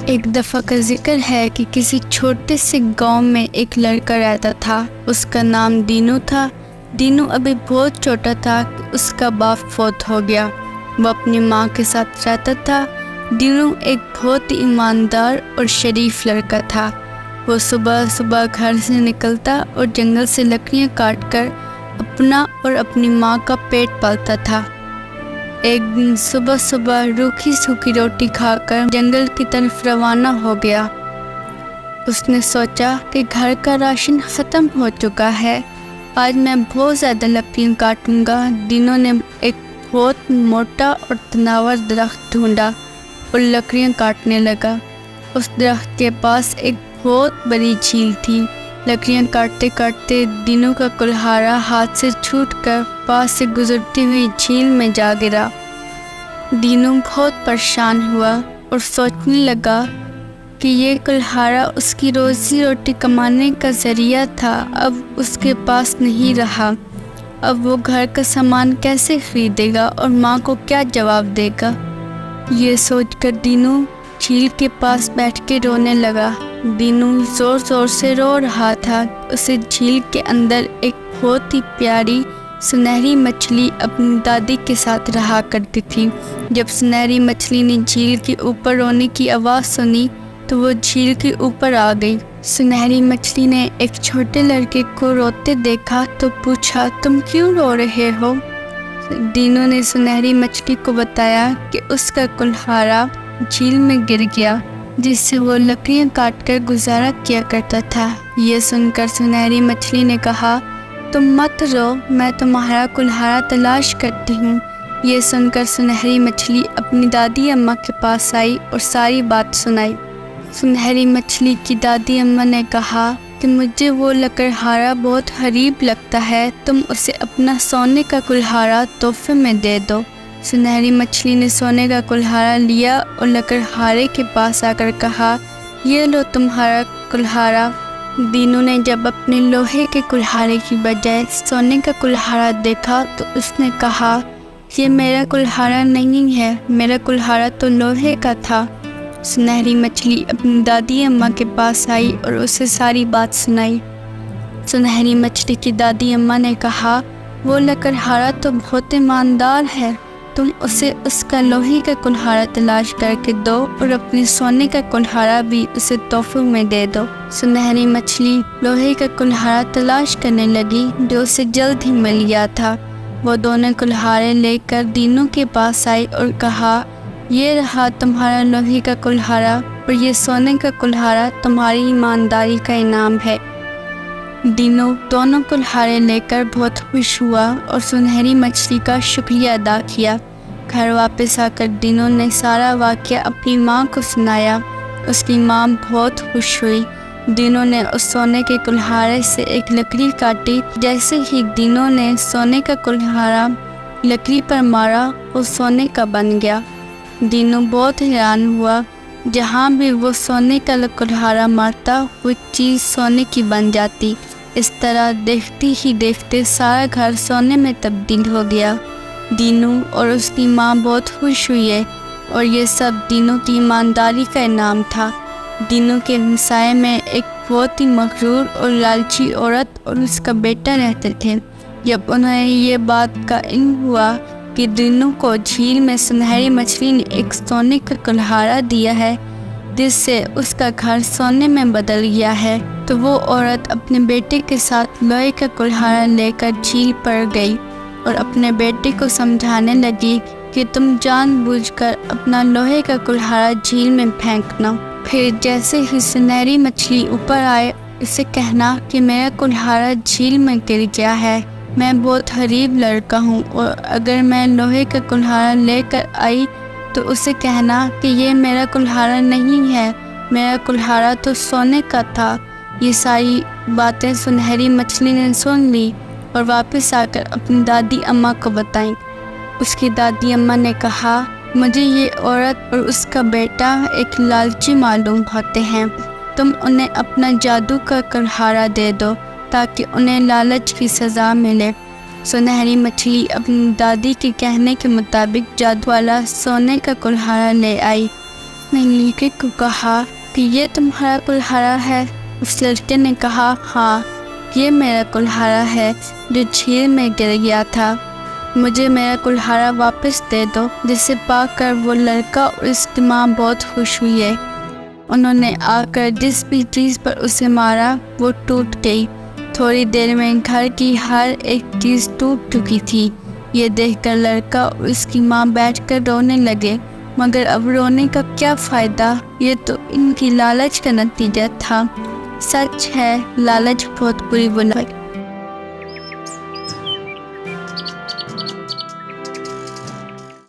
ایک دفعہ کا ذکر ہے کہ کسی چھوٹے سے گاؤں میں ایک لڑکا رہتا تھا۔ اس کا نام دینو تھا۔ دینو ابھی بہت چھوٹا تھا کہ اس کا باپ فوت ہو گیا۔ وہ اپنی ماں کے ساتھ رہتا تھا۔ دینو ایک بہت ہی ایماندار اور شریف لڑکا تھا۔ وہ صبح صبح گھر سے نکلتا اور جنگل سے لکڑیاں کاٹ کر اپنا اور اپنی ماں کا پیٹ پالتا تھا۔ ایک دن صبح صبح روکھی سوکھی روٹی کھا کر جنگل کی طرف روانہ ہو گیا۔ اس نے سوچا کہ گھر کا راشن ختم ہو چکا ہے، آج میں بہت زیادہ لکڑیاں کاٹوں گا۔ دینو نے ایک بہت موٹا اور تناور درخت ڈھونڈا اور لکڑیاں کاٹنے لگا۔ اس درخت کے پاس ایک بہت بڑی جھیل تھی۔ لکڑیاں کاٹتے کاٹتے دینو کا کلہاڑا ہاتھ سے چھوٹ کر پاس سے گزرتی ہوئی جھیل میں جا گرا۔ دینو بہت پریشان ہوا اور سوچنے لگا کہ یہ کلہاڑا اس کی روزی روٹی کمانے کا ذریعہ تھا، اب اس کے پاس نہیں رہا۔ اب وہ گھر کا سامان کیسے خریدے گا اور ماں کو کیا جواب دے گا؟ یہ سوچ کر دینو جھیل کے پاس بیٹھ کے رونے لگا۔ دینو زور زور سے رو رہا تھا۔ اسے جھیل کے اندر ایک بہت ہی پیاری سنہری مچھلی اپنی دادی کے ساتھ رہا کرتی تھی۔ جب سنہری مچھلی نے جھیل کے اوپر رونے کی آواز سنی تو وہ جھیل کے اوپر آ گئی۔ سنہری مچھلی نے ایک چھوٹے لڑکے کو روتے دیکھا تو پوچھا، تم کیوں رو رہے ہو؟ دینو نے سنہری مچھلی کو بتایا کہ اس کا کلہاڑا جھیل میں گر گیا، جس سے وہ لکڑیاں کاٹ کر گزارا کیا کرتا تھا۔ یہ سن کر سنہری مچھلی نے کہا، تم مت رو، میں تمہارا کلہاڑا تلاش کرتی ہوں۔ یہ سن کر سنہری مچھلی اپنی دادی اماں کے پاس آئی اور ساری بات سنائی۔ سنہری مچھلی کی دادی اماں نے کہا کہ مجھے وہ لکڑہارا بہت غریب لگتا ہے، تم اسے اپنا سونے کا کلہاڑا تحفے میں دے دو۔ سنہری مچھلی نے سونے کا کلہاڑا لیا اور لکڑہارے کے پاس آ کر کہا، یہ لو تمہارا کلہاڑا۔ دینو نے جب اپنے لوہے کے کلہاڑے کی بجائے سونے کا کلہاڑا دیکھا تو اس نے کہا، یہ میرا کلہاڑا نہیں ہے، میرا کلہاڑا تو لوہے کا تھا۔ سنہری مچھلی اپنی دادی اماں کے پاس آئی اور اسے ساری بات سنائی۔ سنہری مچھلی کی دادی اماں نے کہا، وہ لکڑہارا تو بہت ایماندار ہے، تم اسے اس کا لوہے کا کلہاڑا تلاش کر کے دو اور اپنے سونے کا کلہاڑا بھی اسے تحفے میں دے دو۔ سنہری مچھلی لوہے کا کلہاڑا تلاش کرنے لگی جو اسے جلد ہی مل گیا تھا۔ وہ دونوں کلہاڑے لے کر دینو کے پاس آئی اور کہا، یہ رہا تمہارا لوہے کا کلہاڑا اور یہ سونے کا کلہاڑا تمہاری ایمانداری کا انعام ہے۔ دینو دونوں کلہاڑے لے کر بہت خوش ہوا اور سنہری مچھلی کا شکریہ ادا کیا۔ گھر واپس آ کر دینو نے سارا واقعہ اپنی ماں کو سنایا۔ اس کی ماں بہت خوش ہوئی۔ دینو نے اس سونے کے کلہاڑے سے ایک لکڑی کاٹی۔ جیسے ہی دینو نے سونے کا کلہاڑا لکڑی پر مارا، وہ سونے کا بن گیا۔ دینو بہت حیران ہوا، جہاں بھی وہ سونے کا کلہاڑا مارتا وہ چیز سونے کی بن جاتی۔ اس طرح دیکھتے ہی دیکھتے سارا گھر سونے میں تبدیل ہو گیا۔ دینو اور اس کی ماں بہت خوش ہوئی ہے اور یہ سب دینو کی ایمانداری کا انعام تھا۔ دینو کے ہمسائے میں ایک بہت ہی مغرور اور لالچی عورت اور اس کا بیٹا رہتے تھے۔ جب انہیں یہ بات کا علم ہوا کہ دینو کو جھیل میں سنہری مچھلی نے ایک سونے کا کلہاڑا دیا ہے جس سے اس کا گھر سونے میں بدل گیا ہے، تو وہ عورت اپنے بیٹے کے ساتھ لوہے کا کلہاڑا لے کر جھیل پر گئی اور اپنے بیٹے کو سمجھانے لگی کہ تم جان بوجھ کر اپنا لوہے کا کلہاڑا جھیل میں پھینکنا، پھر جیسے ہی سنہری مچھلی اوپر آئے اسے کہنا کہ میرا کلہاڑا جھیل میں گر گیا ہے، میں بہت غریب لڑکا ہوں، اور اگر میں لوہے کا کلہاڑا لے کر آئی تو اسے کہنا کہ یہ میرا کلہاڑا نہیں ہے، میرا کلہاڑا تو سونے کا تھا۔ یہ ساری باتیں سنہری مچھلی نے سن لی اور واپس آ کر اپنی دادی اماں کو بتائیں۔ اس کی دادی اماں نے کہا، مجھے یہ عورت اور اس کا بیٹا ایک لالچی معلوم ہوتے ہیں، تم انہیں اپنا جادو کا کلہاڑا دے دو تاکہ انہیں لالچ کی سزا ملے۔ سنہری مچھلی اپنی دادی کے کہنے کے مطابق جادو والا سونے کا کلہاڑا لے آئی۔ اس نے لڑکے کو کہا کہ یہ تمہارا کلہاڑا ہے؟ اس لڑکے نے کہا ہاں، یہ میرا کلہاڑا ہے جو جھیل میں گر گیا تھا، مجھے میرا کلہاڑا واپس دے دو۔ جسے پا کر وہ لڑکا اور اس کی ماں بہت خوش ہوئے۔ انہوں نے آ کر جس بھی چیز پر اسے مارا وہ ٹوٹ گئی۔ تھوڑی دیر میں گھر کی ہر ایک چیز ٹوٹ چکی تھی۔ یہ دیکھ کر لڑکا اور اس کی ماں بیٹھ کر رونے لگے، مگر اب رونے کا کیا فائدہ، یہ تو ان کی لالچ کا نتیجہ تھا۔ سچ ہے، لالچ بہت بری بلا ہے۔